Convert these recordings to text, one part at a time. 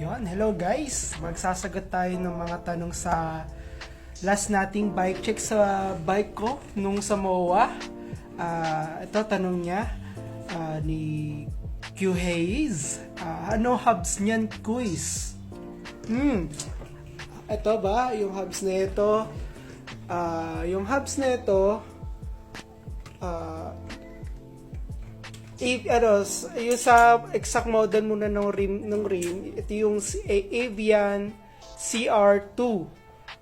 Yon, hello guys! Magsasagot tayo ng mga tanong sa last nating bike check sa bike ko nung sa MOA. Ito tanong niya ni Q Hayes. Ano hubs niyan, quiz? Ito ba? Yung hubs na ito. Yung hubs na ito, yung sa exact model muna ng rim, ito yung Avian CR2.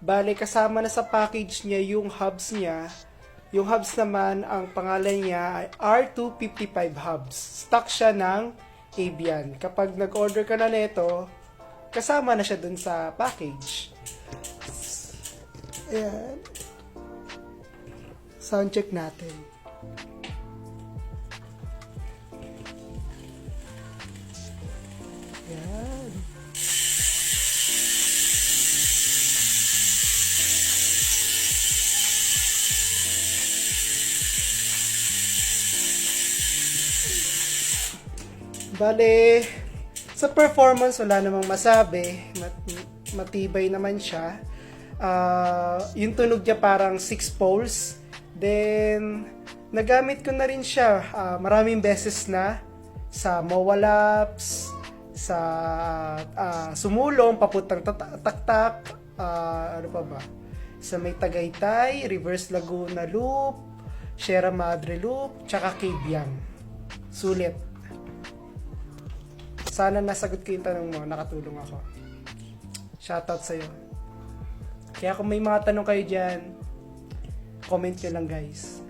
Bale, kasama na sa package niya yung hubs niya. Yung hubs naman, ang pangalan niya ay R255 hubs. Stock siya ng Avian. Kapag nag-order ka na nito, kasama na siya dun sa package. Ayan. Sound check natin. Ayan. Bale, sa performance wala namang masabi. Matibay naman siya. Yung tunog niya parang 6 poles. Then, nagamit ko na rin siya maraming beses na sa MOA laps, sa sumulong, papuntang taktak, ano pa ba? Sa may Tagaytay, Reverse Laguna Loop, Sierra Madre Loop, tsaka Cabiang. Sulit. Sana nasagot ko yung tanong mo, nakatulong ako. Shoutout sa'yo. Kaya kung may mga tanong kayo dyan, comment nyo lang guys.